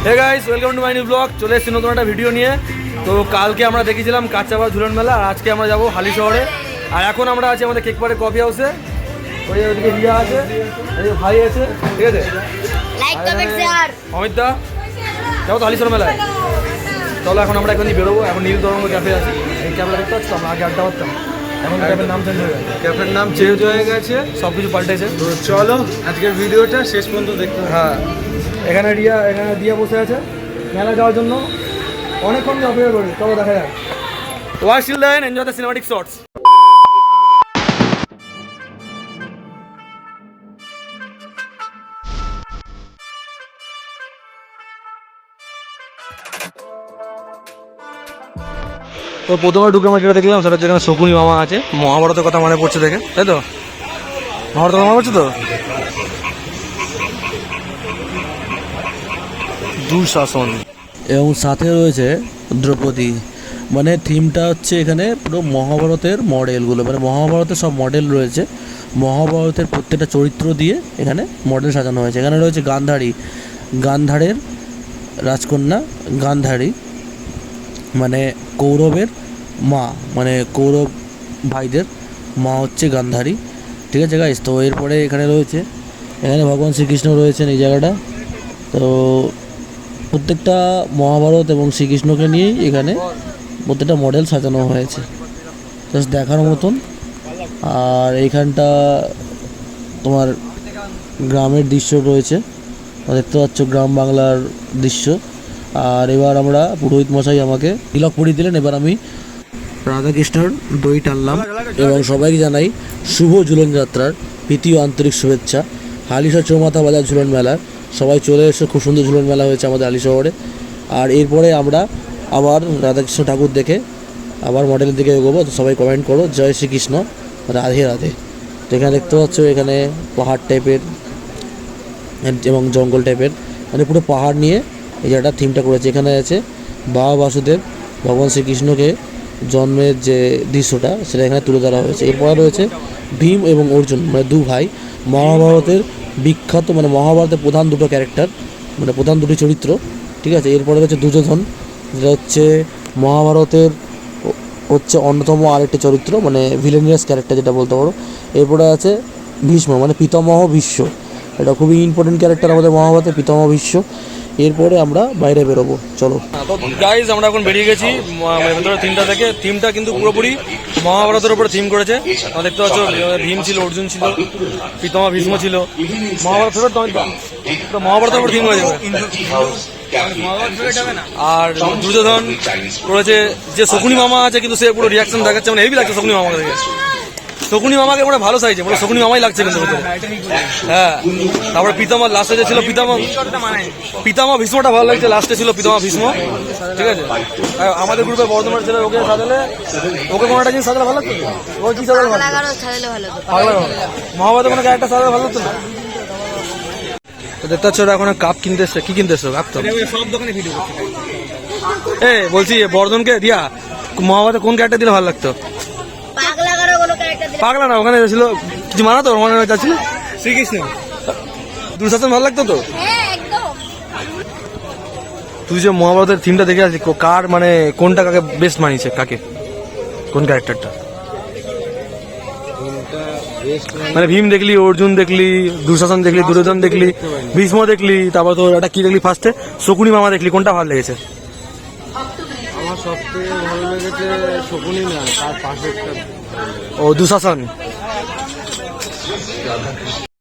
Hey guys, welcome to my new blog. চলে এসেছি নতুন একটা ভিডিও নিয়ে। তো কালকে আমরা দেখেছিলাম কাঁচাপাড়া ঝুলন মেলা, আর আজকে আমরা যাবো হালি শহরে। আর এখন আমরা আছি আমাদের কেকপাড়ে কফি হাউসে। ওইদিকে রিয়া আছে, ভাই আছে, ঠিক আছে। অমিত দা, যাবো তো হালি শহর মেলায়। চলো এখন আমরা এখানে বেরোবো। এখন নীল তরঙ্গ ক্যাফে আছে, এই ক্যাফেটা দেখতে পাচ্ছি। আমরা আগে আড্ডা করতাম, এখন ক্যাফের নাম চেঞ্জ হয়ে গেছে। ক্যাফের নাম চেঞ্জ হয়ে গেছে, সব কিছু পাল্টেছে। তো চলো আজকের ভিডিওটা শেষ পর্যন্ত দেখতে হবে। হ্যাঁ, এখানে দিয়া বসে আছে মেলা যাওয়ার জন্য। অনেকক্ষণ অপেক্ষা করি, চলো দেখা যাক। Watch till then, enjoy the cinematic shots. তো প্রথমে ঢুকে আমরা যেটা দেখলাম সেটা হচ্ছে এখানে শকুনি মামা আছে। মহাভারতের কথা মনে পড়ছে দেখে, তাই তো? মহাভারতের কথা মনে পড়ছে তো? দুঃশাসন এবং সাথে রয়েছে দ্রৌপদী। মানে থিমটা হচ্ছে এখানে পুরো মহাভারতের মডেলগুলো, মানে মহাভারতের সব মডেল রয়েছে। মহাভারতের প্রত্যেকটা চরিত্র দিয়ে এখানে মডেল সাজানো হয়েছে। এখানে রয়েছে গান্ধারী, গান্ধারের রাজকন্যা গান্ধারী, মানে কৌরবের মা, মানে কৌরব ভাইদের মা হচ্ছে গান্ধারী, ঠিক আছে গাইস। তো এরপরে এখানে রয়েছে, এখানে ভগবান শ্রীকৃষ্ণ রয়েছেন এই জায়গাটা। তো প্রত্যেকটা মহাভারত এবং শ্রীকৃষ্ণকে নিয়েই এখানে প্রত্যেকটা মডেল সাজানো হয়েছে, জাস্ট দেখার মতন। আর এইখানটা তোমার গ্রামের দৃশ্য রয়েছে, দেখতে পাচ্ছ গ্রাম বাংলার দৃশ্য। আর এবার আমরা পুরোহিত মশাই আমাকে তিলক পরিয়ে দিলেন, এবার আমি রাধাকৃষ্ণর দই টানলাম। এবং সবাইকে জানাই শুভ ঝুলন যাত্রার প্রীতি ও আন্তরিক শুভেচ্ছা। হালিশহর চৌমাথা বাজার ঝুলন মেলা সবাই চলে এসে, খুব সুন্দর ঝুলন মেলা হয়েছে আমাদের হালি শহরে। আর এরপরে আমরা আবার রাধাকৃষ্ণ ঠাকুর দেখে আবার মডেলের দিকে এগোবো। তো সবাই কমেন্ট করো জয় শ্রীকৃষ্ণ, রাধে রাধে। তো এখানে দেখতে পাচ্ছ এখানে পাহাড় টাইপের এবং জঙ্গল টাইপের, মানে পুরো পাহাড় নিয়ে এই জায়গাটা থিমটা করেছে। এখানে আছে বাবা বাসুদেব, ভগবান শ্রীকৃষ্ণকে জন্মের যে দৃশ্যটা সেটা এখানে তুলে ধরা হয়েছে। এরপরে রয়েছে ভীম এবং অর্জুন, মানে দু ভাই, মহাভারতের বিখ্যাত, মানে মহাভারতের প্রধান দুটো ক্যারেক্টার, মানে প্রধান দুটি চরিত্র, ঠিক আছে। এরপরে রয়েছে দুর্যোধন, যেটা হচ্ছে মহাভারতের হচ্ছে অন্যতম আরেকটি চরিত্র, মানে ভিলেনিয়াস ক্যারেক্টার যেটা বলতে পারো। এরপরে আছে ভীষ্ম, মানে পিতামহ ভীষ্ম, এটা খুবই ইম্পর্টেন্ট ক্যারেক্টার আমাদের মহাভারতের, পিতামহ ভীষ্ম। এরপরে আমরা বাইরে বেরোবো, চলো। তো গাইজ আমরা এখন বেরিয়ে গেছি ভেতরে থিমটা থেকে। থিমটা কিন্তু পুরোপুরি মহাভারতের উপরে থিম করেছে। দেখতে পাচ্ছ ভীম ছিল, অর্জুন ছিল, পিতামহ ভীষ্ম ছিল। মহাভারত তো মহাভারতের উপর থিম করেছে। আর দুর্যোধন করেছে যে শকুনি মামা আছে, কিন্তু সে পুরো রিয়াকশন দেখাচ্ছে, মানে হেভি লাগছে শকুনি মামাকে দেখে। শকুনি মামাকে পুরো ভালো সাইজে, পুরো শকুনি মামাই লাগছে কিন্তু ভেতরে। হ্যাঁ, তারপরে পিতামহ লাস্টে যে ছিল পিতামহ ভীষ্মটা ভালো লাগছে, লাস্টে ছিল পিতামহ ভীষ্ম, ঠিক আছে। আমাদের গ্রুপে বর্ধমান ছেলে, ওকে সাজালে, ওকে কোনো একটা জিনিস সাজালে ভালো লাগতো। ও কি সাজালে ভালো, মহাভারতের কোনো ক্যারেক্টার সাজালে ভালো লাগতো না। তো দেখতে পাচ্ছ ওরা এখন কাপ কিনতে এসছে। কি কিনতে এসছো? কাপ তো সব দোকানে ভিডিও করছে। বলছি বর্ধনকে দিয়া মহাভারতে কোন ক্যারেক্টার দিলে ভালো লাগতো? পাগলা না, ওখানে ছিল কিছু মানা, তো ওখানে যাচ্ছিল শ্রীকৃষ্ণ, দুঃশাসন ভালো লাগতো তো। তুই যে মহাভারতের থিমটা দেখে আসলি, কার মানে কোনটা কাকে বেস্ট মানিয়েছে, কাকে, কোন ক্যারেক্টারটা? মানে ভীম দেখলি, অর্জুন দেখলি, দুঃশাসন দেখলি, দুর্যোধন দেখলি, ভীষ্ম দেখলি, তারপর তো এটা কি দেখলি ফার্স্টে, শকুনি মামা দেখলি, কোনটা ভালো লেগেছে? আমার সবথেকে ভালো লেগেছে শকুনি না, তার পাশে ও দুঃশাসন।